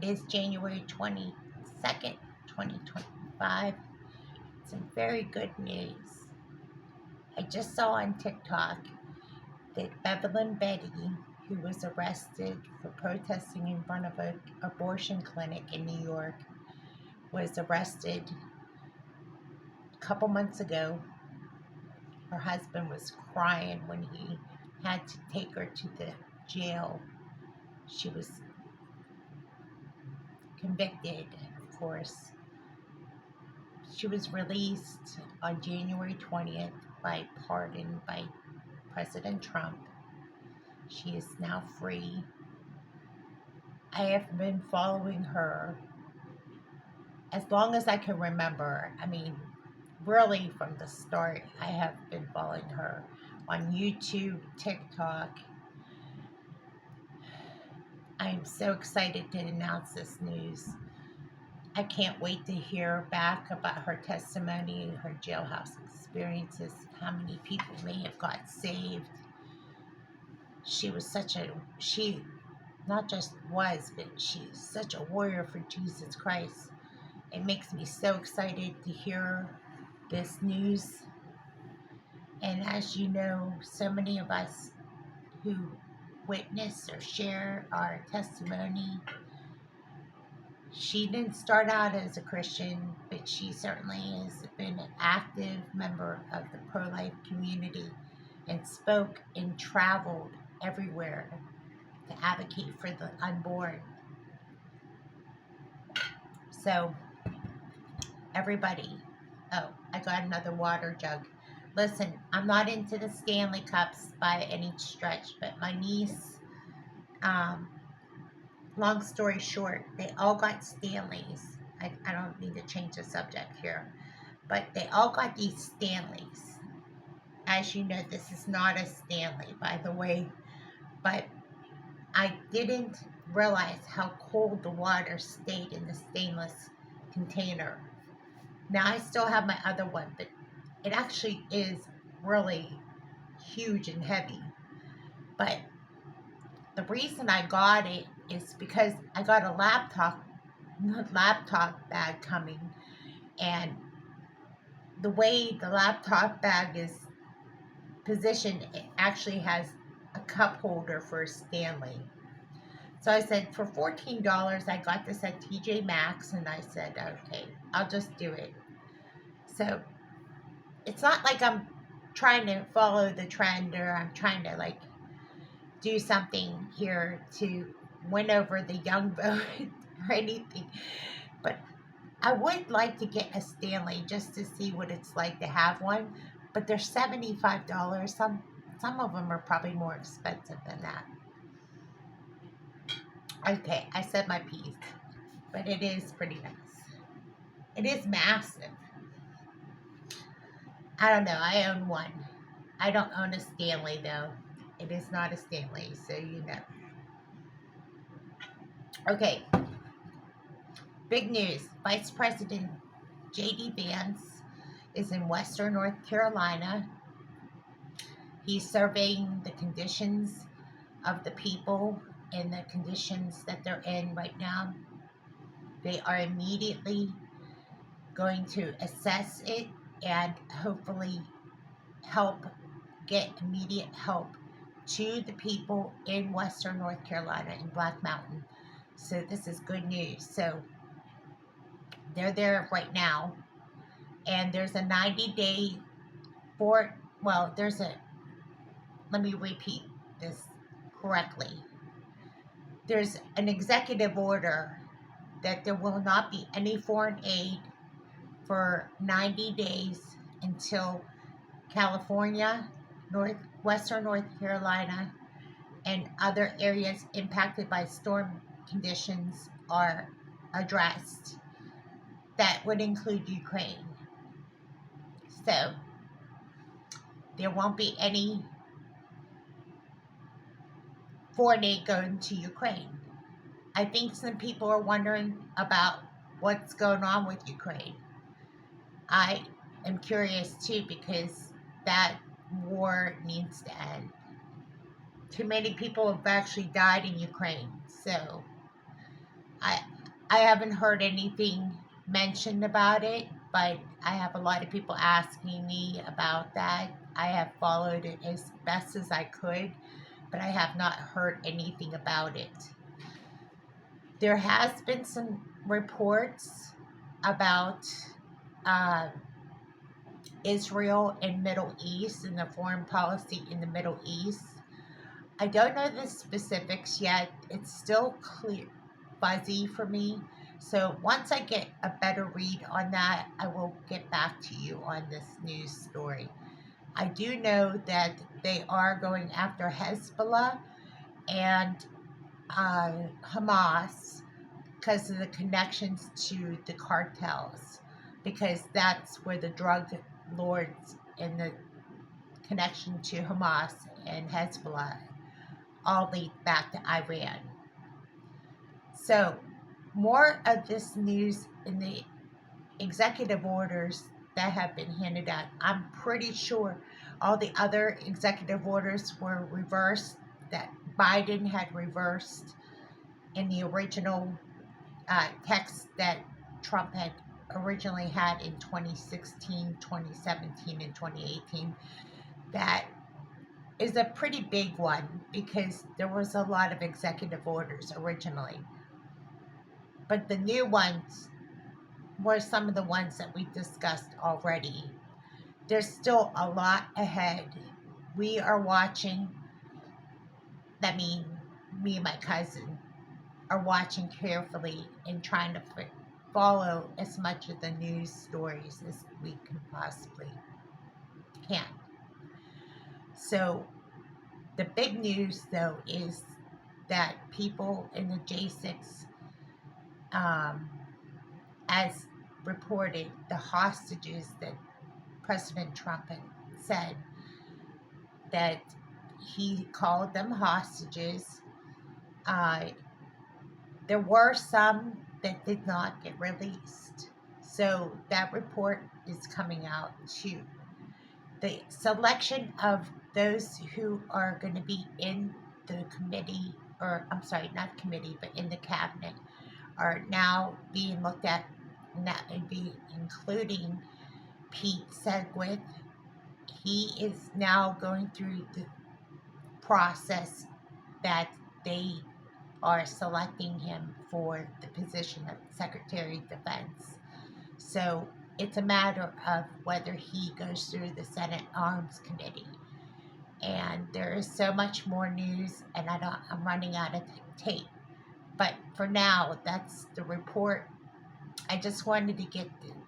It is January 22nd, 2025. Some very good news. I just saw on TikTok that Bevelyn Beatty, who was arrested for protesting in front of an abortion clinic in New York, was arrested a couple months ago. Her husband was crying when he had to take her to the jail. She was convicted, of course. She was released on January 20th by pardon by President Trump. She is now free. I have been following her as long as I can remember. I mean, really from the start, I have been following her on YouTube, TikTok. I'm so excited to announce this news. I can't wait to hear back about her testimony, her jailhouse experiences, how many people may have got saved. She not just was, but she's such a warrior for Jesus Christ. It makes me so excited to hear this news. And as you know, so many of us who witness or share our testimony, she didn't start out as a Christian, but she certainly has been an active member of the pro-life community and spoke and traveled everywhere to advocate for the unborn. So, everybody, oh, I got another water jug. Listen, I'm not into the Stanley Cups by any stretch, but my niece, um, long story short, they all got Stanleys. I don't need to change the subject here, but they all got these Stanleys. As you know, this is not a Stanley, by the way, but I didn't realize how cold the water stayed in the stainless container. Now I still have my other one, but it actually is really huge and heavy. But the reason I got it is because I got a laptop bag coming, and the way the laptop bag is positioned, it actually has a cup holder for a Stanley. So I said, for $14, I got this at TJ Maxx, and I said, okay, I'll just do it. So it's not like I'm trying to follow the trend, or I'm trying to like do something here to win over the young vote or anything. But I would like to get a Stanley just to see what it's like to have one. But they're $75. Some of them are probably more expensive than that. Okay, I said my piece, but it is pretty nice. It is massive. I don't know. I own one. I don't own a Stanley though. It is not a Stanley, so you know. Okay, big news. Vice President J.D. Vance is in Western North Carolina. He's surveying the conditions of the people and the conditions that they're in right now. They are immediately going to assess it and hopefully help get immediate help to the people in Western North Carolina in Black Mountain. So this is good news. So they're there right now, and there's a 90-day for, well, let me repeat this correctly. There's an executive order that there will not be any foreign aid for 90 days until California, Western North Carolina, and other areas impacted by storm conditions are addressed. That would include Ukraine. So there won't be any foreign aid going to Ukraine. I think some people are wondering about what's going on with Ukraine. I am curious too, because that war needs to end. Too many people have actually died in Ukraine, so I I haven't heard anything mentioned about it, but I have a lot of people asking me about that. I have followed it as best as I could, but I have not heard anything about it. There has been some reports about uh, Israel and Middle East and the foreign policy in the Middle East. I don't know the specifics yet. It's still clear, fuzzy for me. So once I get a better read on that, I will get back to you on this news story. I do know that they are going after Hezbollah and Hamas because of the connections to the cartels, because that's where the drug lords and the connection to Hamas and Hezbollah all lead back to Iran. So, more of this news in the executive orders that have been handed out. I'm pretty sure all the other executive orders were reversed, that Biden had reversed in the original text that Trump had originally had in 2016, 2017, and 2018. That is a pretty big one because there was a lot of executive orders originally. But the new ones were some of the ones that we discussed already. There's still a lot ahead. We are watching, I mean, me and my cousin are watching carefully and trying to follow as much of the news stories as we can possibly can. So the big news, though, is that people in the J6, um, as reported, the hostages that President Trump had said that he called them hostages. Uh, there were some that did not get released. So that report is coming out too. The selection of those who are going to be in the committee, or I'm sorry, not committee, but in the cabinet, are now being looked at, including Pete Sedgwick. He is now going through the process that they are selecting him for the position of Secretary of Defense. So it's a matter of whether he goes through the Senate Arms Committee. And there is so much more news, and I'm running out of tape. But for now, that's the report. I just wanted to get